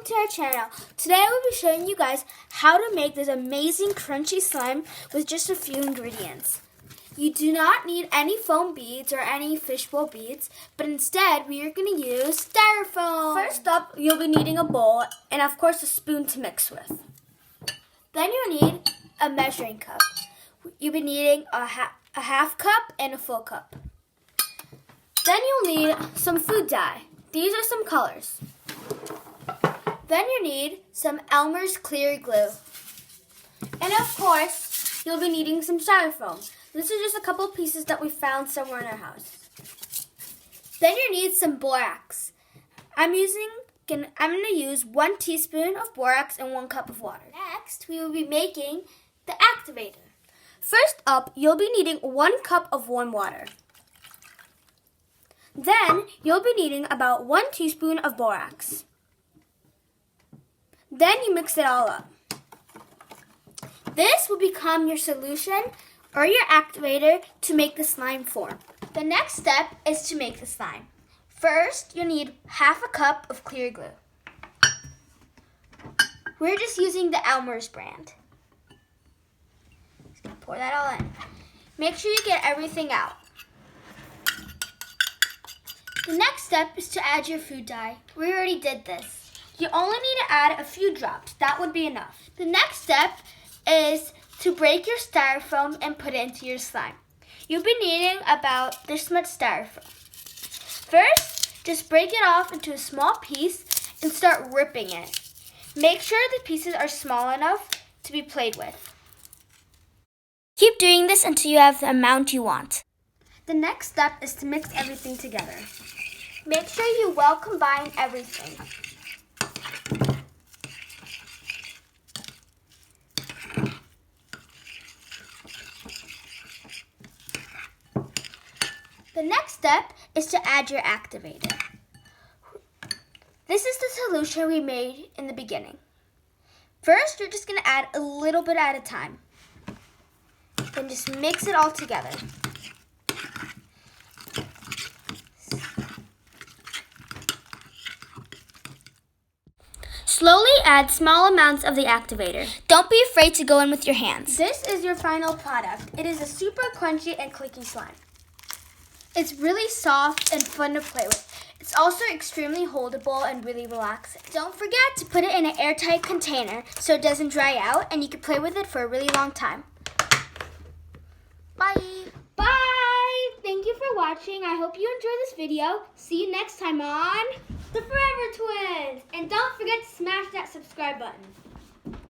welcome to our channel. Today we'll be showing you guys how to make this amazing crunchy slime with just a few ingredients. You do not need any foam beads or any fishbowl beads, but instead we are going to use styrofoam. First up, you'll be needing a bowl and of course a spoon to mix with. Then you'll need a measuring cup. You'll be needing a half cup and a full cup. Then you'll need some food dye. These are some colors. Then you need some Elmer's clear glue. And of course, you'll be needing some styrofoam. This is just a couple pieces that we found somewhere in our house. Then you need some borax. I'm going to use 1 teaspoon of borax and 1 cup of water. Next, we will be making the activator. First up, you'll be needing 1 cup of warm water. Then, you'll be needing about 1 teaspoon of borax. Then you mix it all up. This will become your solution or your activator to make the slime form. The next step is to make the slime. First, you'll need half a cup of clear glue. We're just using the Elmer's brand. Just gonna pour that all in. Make sure you get everything out. The next step is to add your food dye. We already did this. You only need to add a few drops. That would be enough. The next step is to break your styrofoam and put it into your slime. You'll be needing about this much styrofoam. First, just break it off into a small piece and start ripping it. Make sure the pieces are small enough to be played with. Keep doing this until you have the amount you want. The next step is to mix everything together. Make sure you well combine everything. The next step is to add your activator. This is the solution we made in the beginning. First, you're just going to add a little bit at a time. Then just mix it all together. Slowly add small amounts of the activator. Don't be afraid to go in with your hands. This is your final product. It is a super crunchy and clicky slime. It's really soft and fun to play with. It's also extremely holdable and really relaxing. Don't forget to put it in an airtight container so it doesn't dry out and you can play with it for a really long time. Bye! Bye! Thank you for watching. I hope you enjoyed this video. See you next time on The Forever Twins! And don't forget to smash that subscribe button.